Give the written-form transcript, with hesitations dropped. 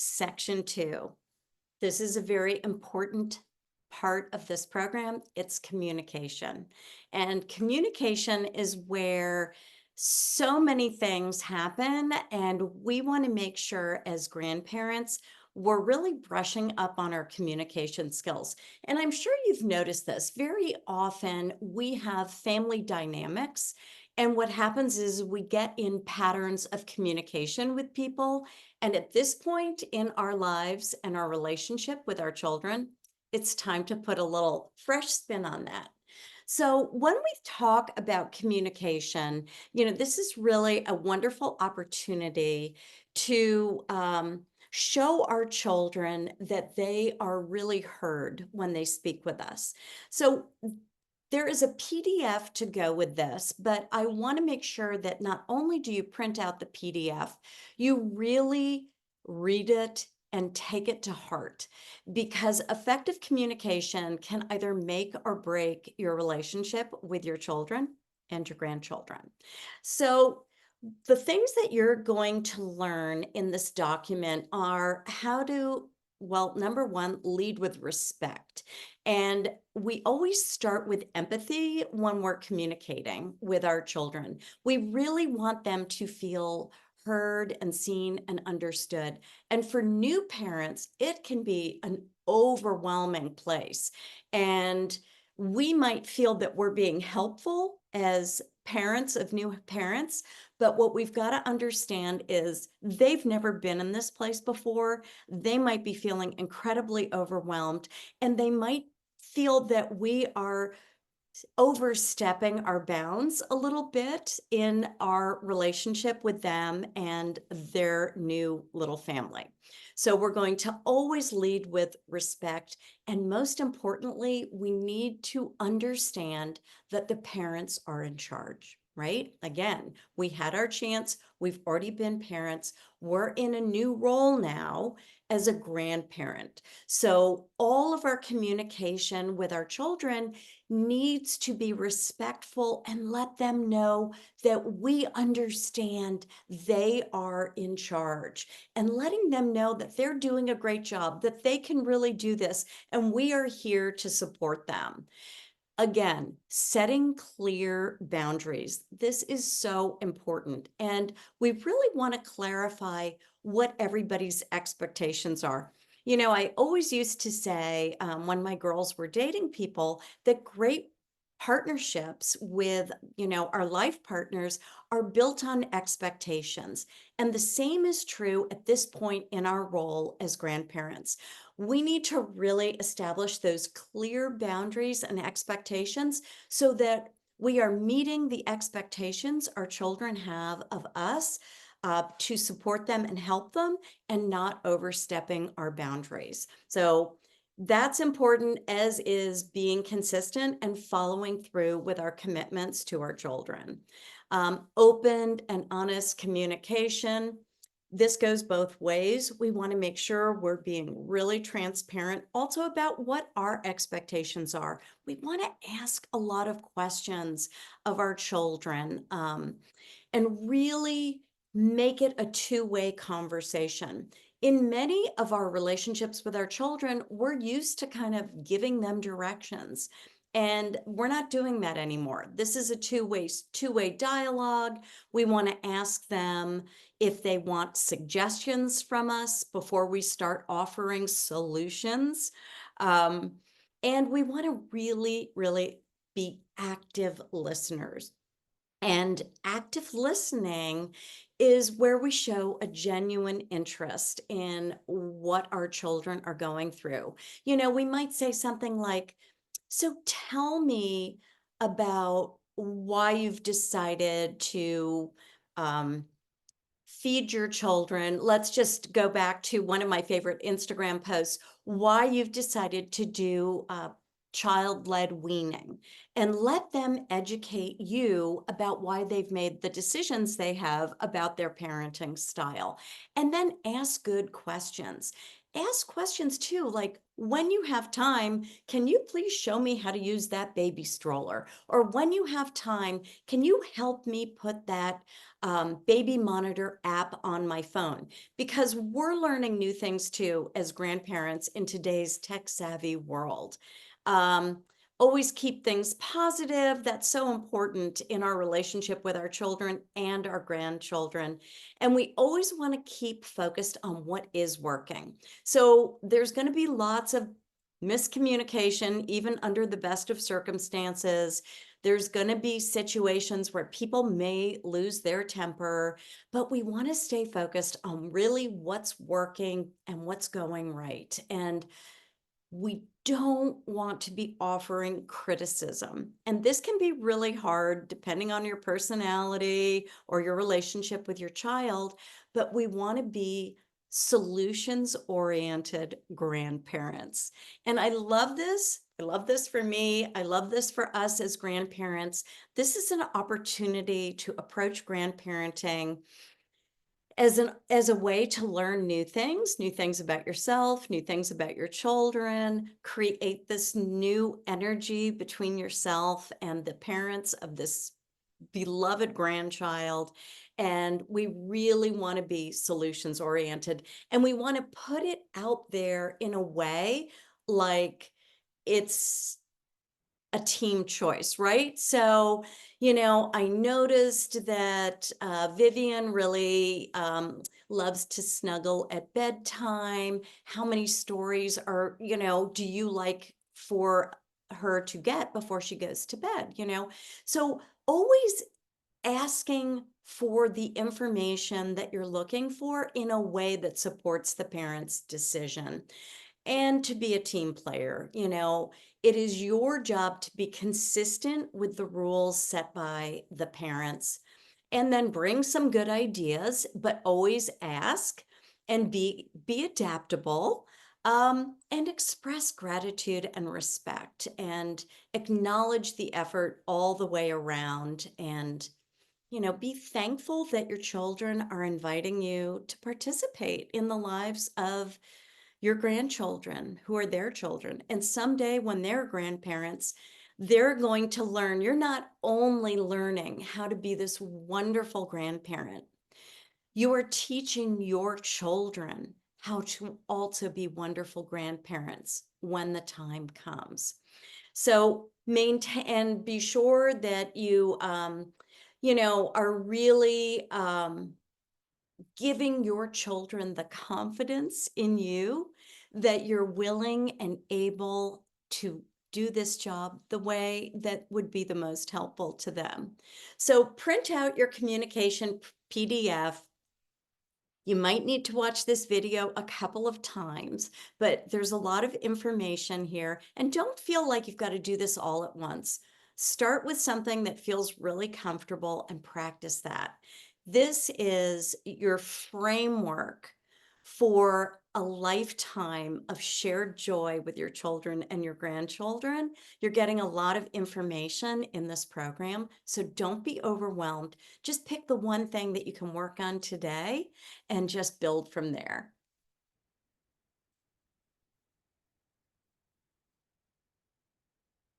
section 2. This is a very important part of this program. It's communication. And communication is where so many things happen, and we want to make sure as grandparents we're really brushing up on our communication skills. And I'm sure you've noticed this. Very often we have family dynamics, and what happens is we get in patterns of communication with people. And at this point in our lives and our relationship with our children, it's time to put a little fresh spin on that. So, when we talk about communication, this is really a wonderful opportunity to show our children that they are really heard when they speak with us. So, there is a PDF to go with this, but I want to make sure that not only do you print out the PDF, you really read it and take it to heart, because effective communication can either make or break your relationship with your children and your grandchildren. So, the things that you're going to learn in this document are how to, well, number one, lead with respect. And we always start with empathy when we're communicating with our children. We really want them to feel heard and seen and understood. And for new parents, it can be an overwhelming place. And we might feel that we're being helpful as parents of new parents, but what we've got to understand is they've never been in this place before. They might be feeling incredibly overwhelmed, and they might feel that we are overstepping our bounds a little bit in our relationship with them and their new little family. So we're going to always lead with respect. And most importantly, we need to understand that the parents are in charge, right? Again, we had our chance. We've already been parents. We're in a new role now as a grandparent. So all of our communication with our children needs to be respectful and let them know that we understand they are in charge, and letting them know that they're doing a great job, that they can really do this, and we are here to support them. Again, setting clear boundaries. This is so important. And we really want to clarify what everybody's expectations are. I always used to say when my girls were dating people that great partnerships with, our life partners are built on expectations. And the same is true at this point in our role as grandparents. We need to really establish those clear boundaries and expectations so that we are meeting the expectations our children have of us, to support them and help them, and not overstepping our boundaries. So that's important, as is being consistent and following through with our commitments to our children. Open and honest communication. This goes both ways. We want to make sure we're being really transparent also about what our expectations are. We want to ask a lot of questions of our children, and really make it a two-way conversation. In many of our relationships with our children, we're used to kind of giving them directions. And we're not doing that anymore. This is a two-way dialogue. We want to ask them if they want suggestions from us before we start offering solutions. Um, and we want to really, really be active listeners. And active listening is where we show a genuine interest in what our children are going through. We might say something like, so tell me about why you've decided to um, feed your children. Let's just go back to one of my favorite Instagram posts, why you've decided to do child-led weaning, and let them educate you about why they've made the decisions they have about their parenting style. And then ask good questions. ask questions too, like when you have time, can you please show me how to use that baby stroller? Or when you have time, can you help me put that baby monitor app on my phone? Because we're learning new things too as grandparents in today's tech savvy world. Um, Always keep things positive. That's so important in our relationship with our children and our grandchildren. And we always want to keep focused on what is working. So there's going to be lots of miscommunication, even under the best of circumstances. There's going to be situations where people may lose their temper, but we want to stay focused on really what's working and what's going right. And we don't want to be offering criticism. And this can be really hard depending on your personality or your relationship with your child, but we want to be solutions oriented grandparents. And I love this. I love this for me. I love this for us as grandparents. This is an opportunity to approach grandparenting as a way to learn new things about yourself, new things about your children, create this new energy between yourself and the parents of this beloved grandchild. And we really want to be solutions oriented, and we want to put it out there in a way like it's a team choice, right? So, I noticed that Vivian really loves to snuggle at bedtime. How many stories do you like for her to get before she goes to bed? So always asking for the information that you're looking for in a way that supports the parent's decision, and to be a team player. It is your job to be consistent with the rules set by the parents, and then bring some good ideas, but always ask and be adaptable, and express gratitude and respect, and acknowledge the effort all the way around. And be thankful that your children are inviting you to participate in the lives of your grandchildren who are their children. And someday when they're grandparents, they're going to learn. You're not only learning how to be this wonderful grandparent, you are teaching your children how to also be wonderful grandparents when the time comes. So maintain and be sure that are really giving your children the confidence in you that you're willing and able to do this job the way that would be the most helpful to them. So print out your communication PDF. You might need to watch this video a couple of times, but there's a lot of information here, and don't feel like you've got to do this all at once. Start with something that feels really comfortable and practice that. This is your framework for a lifetime of shared joy with your children and your grandchildren. You're getting a lot of information in this program, so don't be overwhelmed. Just pick the one thing that you can work on today and just build from there.